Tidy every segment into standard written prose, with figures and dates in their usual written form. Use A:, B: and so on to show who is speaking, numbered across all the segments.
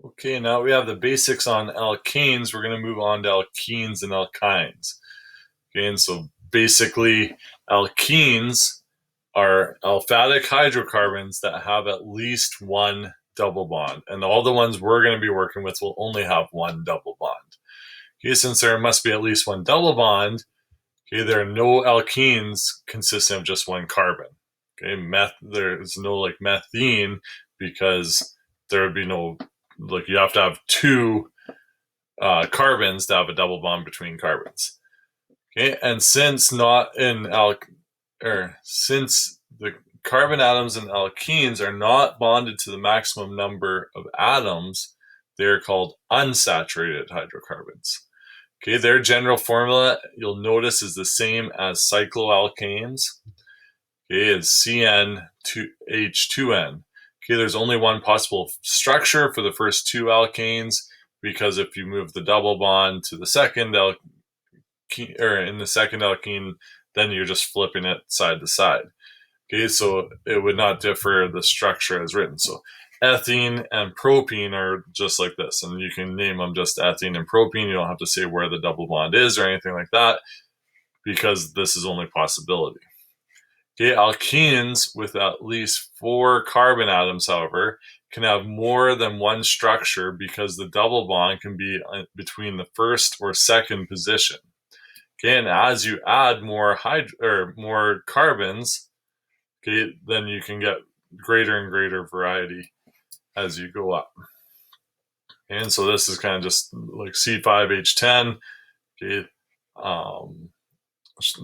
A: Okay, now we have the basics on alkanes. We're going to move on to alkenes and alkynes. Okay, and so basically, alkenes are aliphatic hydrocarbons that have at least one double bond. And all the ones we're going to be working with will only have one double bond. Okay, since there must be at least one double bond, okay, there are no alkenes consisting of just one carbon. Okay, there's no like methene because there would be no, like, you have to have two carbons to have a double bond between carbons. Okay, and since since the carbon atoms in alkenes are not bonded to the maximum number of atoms, they're called unsaturated hydrocarbons. Okay, their general formula, you'll notice, is the same as cycloalkanes. Okay, it's CN2H2N. Okay, there's only one possible structure for the first two alkanes because if you move the double bond to the second alkene, or in the second alkene, then you're just flipping it side to side. Okay, so it would not differ the structure as written. So ethene and propene are just like this, and you can name them just ethene and propene. You don't have to say where the double bond is or anything like that because this is only possibility. Okay, alkenes with at least 4 carbon atoms, however, can have more than one structure because the double bond can be between the first or second position. Okay, and as you add more carbons, okay, then you can get greater and greater variety as you go up. And so this is kind of just like C5H10. Okay,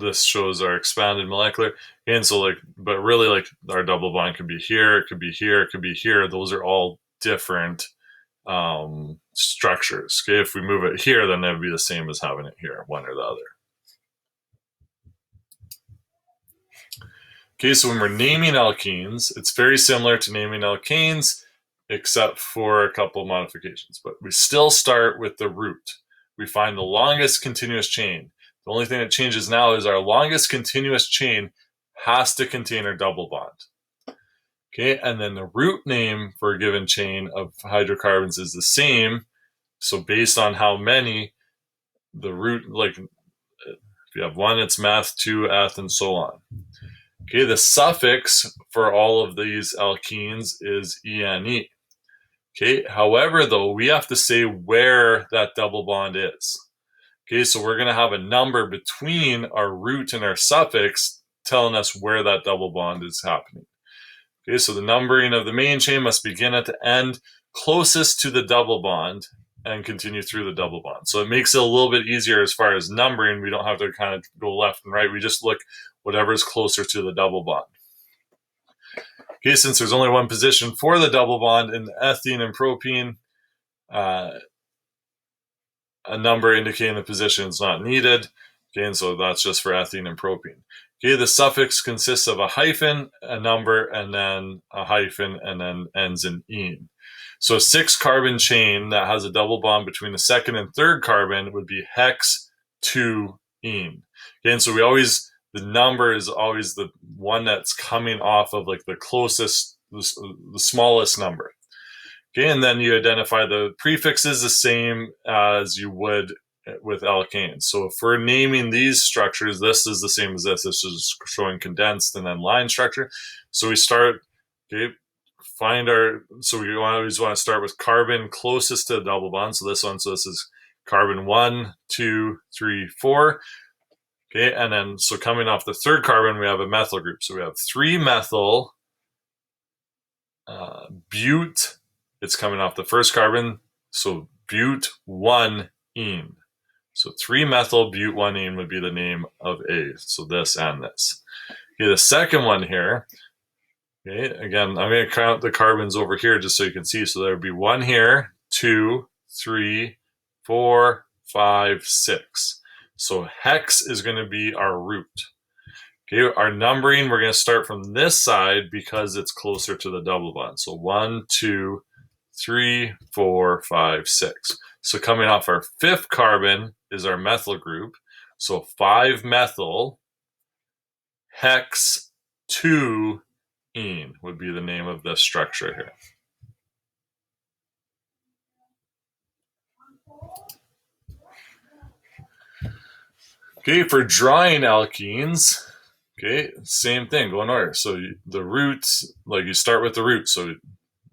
A: this shows our expanded molecular. And so like, but really like our double bond could be here, it could be here, it could be here. Those are all different structures. Okay, if we move it here, then that would be the same as having it here, one or the other. Okay, so when we're naming alkenes, it's very similar to naming alkanes, except for a couple modifications. But we still start with the root. We find the longest continuous chain. The only thing that changes now is our longest continuous chain has to contain our double bond. Okay, and then the root name for a given chain of hydrocarbons is the same. So based on how many, the root, like if you have one, it's meth, two, eth, and so on. Okay, the suffix for all of these alkenes is ene. Okay, however, though, we have to say where that double bond is. Okay, so we're going to have a number between our root and our suffix telling us where that double bond is happening. Okay, so the numbering of the main chain must begin at the end closest to the double bond and continue through the double bond. So it makes it a little bit easier as far as numbering. We don't have to kind of go left and right. We just look whatever is closer to the double bond. Okay, since there's only one position for the double bond in the ethene and propene, a number indicating the position is not needed. Okay, and so that's just for ethene and propene. Okay, the suffix consists of a hyphen, a number, and then a hyphen, and then ends in "ene." So a 6-carbon chain that has a double bond between the second and third carbon would be hex 2-ene. Okay, and so the number is always the one that's coming off of like the closest, the smallest number. Okay, and then you identify the prefixes the same as you would with alkanes. So if we're naming these structures, this is the same as this. This is showing condensed and then line structure. So we start, okay, so we always want to start with carbon closest to the double bond. So this is carbon 1, 2, 3, 4. Okay, and then so coming off the third carbon, we have a methyl group. So we have 3-methyl bute. It's coming off the first carbon, so bute 1-ene. So 3-methyl bute 1-ene would be the name of A. So this and this. Okay, the second one here. Okay, again, I'm going to count the carbons over here just so you can see. So there would be 1 here, 2, 3, 4, 5, 6. So hex is going to be our root. Okay, our numbering, we're going to start from this side because it's closer to the double bond. So 1, 2, 3, 4, 5, 6. So coming off our 5th carbon is our methyl group. So 5-methyl hex 2-ene would be the name of this structure here. Okay, for drawing alkenes, okay, same thing, go in order. So the roots, like you start with the root. So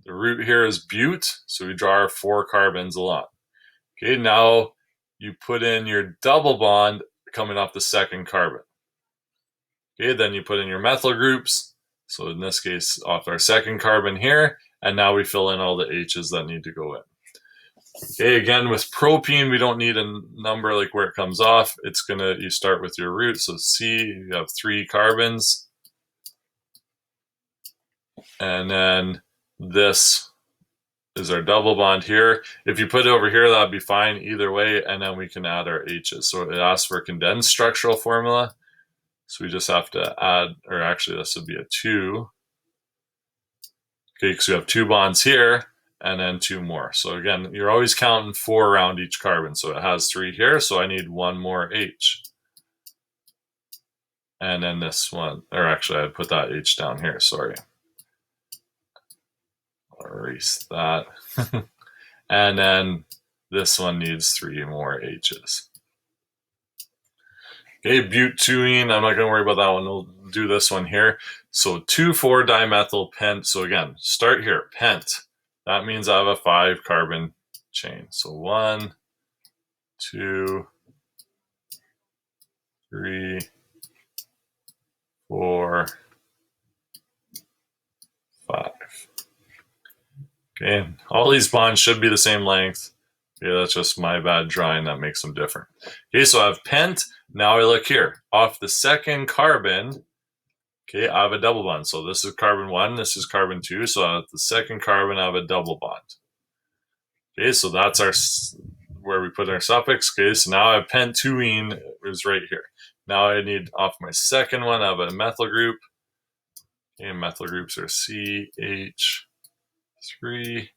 A: the root here is bute, so we draw our 4 carbons along. Okay, now you put in your double bond coming off the second carbon. Okay, then you put in your methyl groups. So in this case, off our second carbon here, and now we fill in all the H's that need to go in. Okay, again, with propene, we don't need a number like where it comes off. It's gonna, you start with your root. So C, you have 3 carbons. And then this is our double bond here. If you put it over here, that'd be fine either way. And then we can add our H's. So it asks for a condensed structural formula. So we just have to add, or actually this would be a 2. Okay, because we have 2 bonds here and then 2 more. So again, you're always counting 4 around each carbon. So it has 3 here, so I need 1 more H. And then this one, or actually I'd put that H down here, sorry. I'll erase that. And then this one needs 3 more H's. Okay, butene, I'm not gonna worry about that one. We'll do this one here. So 2,4-dimethyl pent. So again, start here, pent. That means I have a 5 carbon chain. So 1, 2, 3, 4, 5. Okay, all these bonds should be the same length. Okay, that's just my bad drawing that makes them different. Okay, so I have pent. Now I look here. Off the second carbon, okay, I have a double bond. So this is carbon 1, this is carbon 2. So at the second carbon, I have a double bond. Okay, so that's our where we put our suffix. Okay, so now I have pentuene is right here. Now I need off my second one, I have a methyl group. Okay, methyl groups are CH3.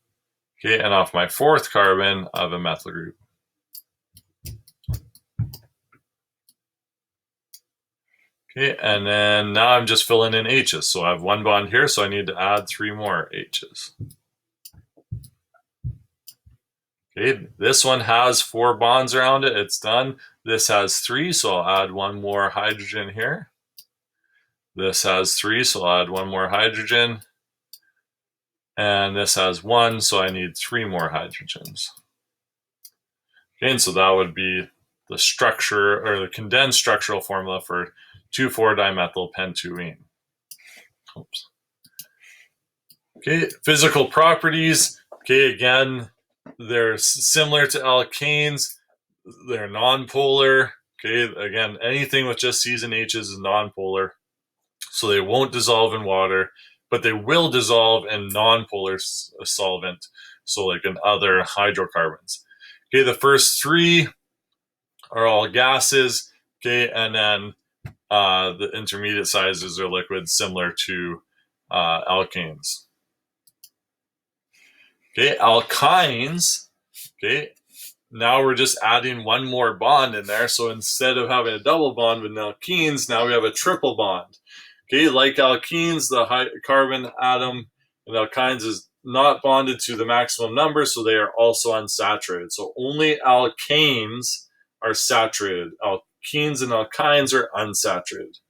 A: Okay, and off my 4th carbon, I have a methyl group. Okay, and then now I'm just filling in H's. So I have 1 bond here, so I need to add 3 more H's. Okay, this one has 4 bonds around it. It's done. This has 3, so I'll add 1 more hydrogen here. This has 3, so I'll add 1 more hydrogen. And this has 1, so I need 3 more hydrogens. Okay, and so that would be the structure, or the condensed structural formula for 2,4-dimethyl pentuene. Oops. Okay, physical properties. Okay, again, they're similar to alkanes. They're nonpolar. Okay, again, anything with just C's and H's is nonpolar. So they won't dissolve in water, but they will dissolve in nonpolar solvent. So like in other hydrocarbons. Okay, the first 3 are all gases. Okay, and then the intermediate sizes are liquids similar to alkanes. Okay, alkynes. Okay, now we're just adding 1 more bond in there. So instead of having a double bond with alkenes, now we have a triple bond. Okay, like alkenes, the carbon atom in alkynes is not bonded to the maximum number, so they are also unsaturated. So only alkanes are saturated. Alkenes and alkynes are unsaturated.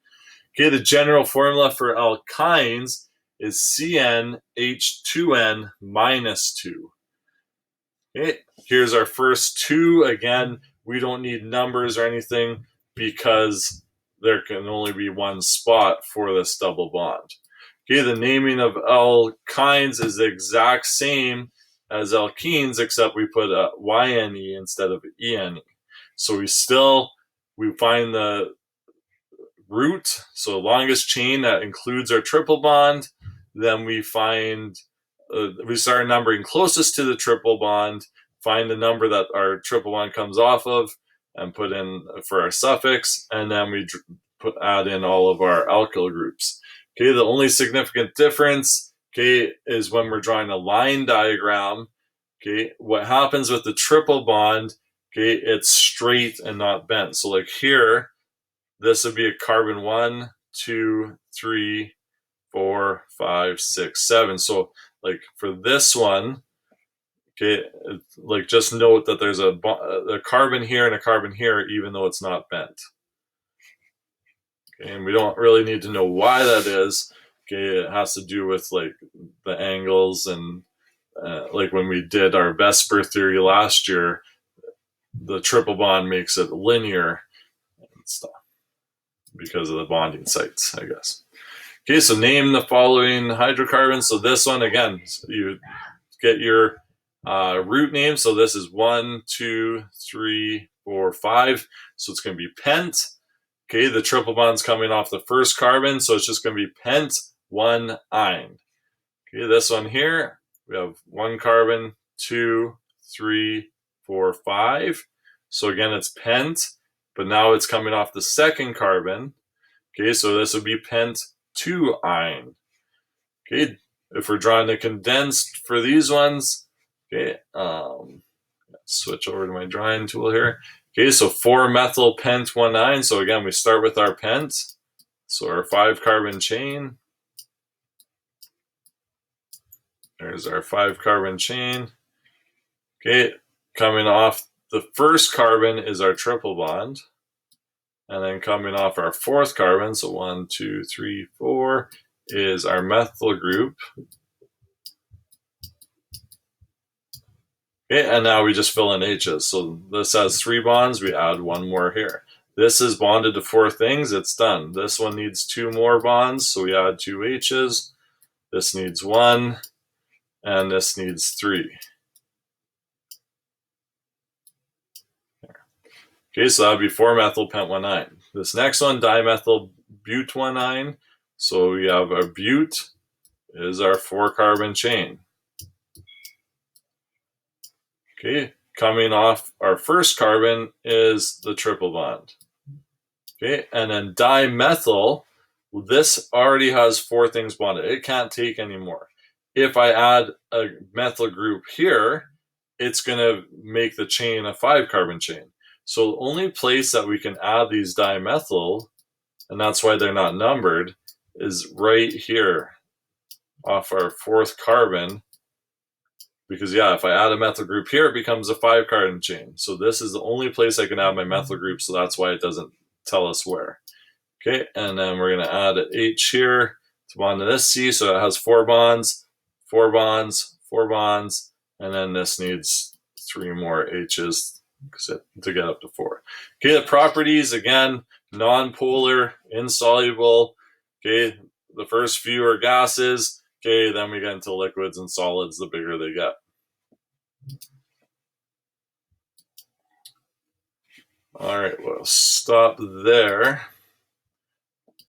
A: Okay, the general formula for alkynes is CnH2n minus 2. Okay, here's our first 2. Again, we don't need numbers or anything because there can only be 1 spot for this double bond. Okay, the naming of alkynes is the exact same as alkenes, except we put a YNE instead of ENE. So we find the root, so longest chain that includes our triple bond. Then we find, we start numbering closest to the triple bond, find the number that our triple bond comes off of, and put in for our suffix, and then we add in all of our alkyl groups. Okay, the only significant difference, okay, is when we're drawing a line diagram. Okay, what happens with the triple bond, okay, it's straight and not bent. So like here, this would be a carbon 1, 2, 3, 4, 5, 6, 7. So like for this one, Okay, like just note that there's a carbon here and a carbon here, even though it's not bent. Okay, and we don't really need to know why that is. Okay, it has to do with like the angles and like when we did our VSEPR theory last year, the triple bond makes it linear and stuff because of the bonding sites, I guess. Okay, so name the following hydrocarbons. So this one, again, you get your root name. So this is 1, 2, 3, 4, 5. So it's going to be pent. Okay, the triple bond's coming off the first carbon, so it's just going to be pent 1 ine. Okay, this one here, we have 1 carbon, 2, 3, 4, 5. So again, it's pent, but now it's coming off the second carbon. Okay, so this would be pent 2 ine. Okay, if we're drawing the condensed for these ones, okay, switch over to my drawing tool here. Okay, so 4-methyl pent 1 ine. So again, we start with our pent. So our 5-carbon chain. There's our 5-carbon chain. Okay, coming off the first carbon is our triple bond. And then coming off our 4th carbon, so 1, 2, 3, 4, is our methyl group. Okay, and now we just fill in H's. So this has 3 bonds, we add 1 more here. This is bonded to 4 things, it's done. This one needs 2 more bonds, so we add 2 H's. This needs 1, and this needs 3. Okay, so that would be 4-methyl pent 1 ine. This next one, dimethyl but 1 ine. So we have our but is our 4-carbon chain. Okay, coming off our first carbon is the triple bond. Okay, and then dimethyl, this already has 4 things bonded. It can't take any more. If I add a methyl group here, it's going to make the chain a 5-carbon chain. So the only place that we can add these dimethyl, and that's why they're not numbered, is right here off our 4th carbon. Because yeah, if I add a methyl group here, it becomes a 5-carbon chain. So this is the only place I can add my methyl group, so that's why it doesn't tell us where. Okay, and then we're going to add an H here to bond to this C, so it has 4 bonds, 4 bonds, 4 bonds, and then this needs 3 more H's to get up to 4. Okay, the properties, again, non-polar, insoluble. Okay, the first few are gases. Okay, then we get into liquids and solids, the bigger they get. All right, we'll stop there.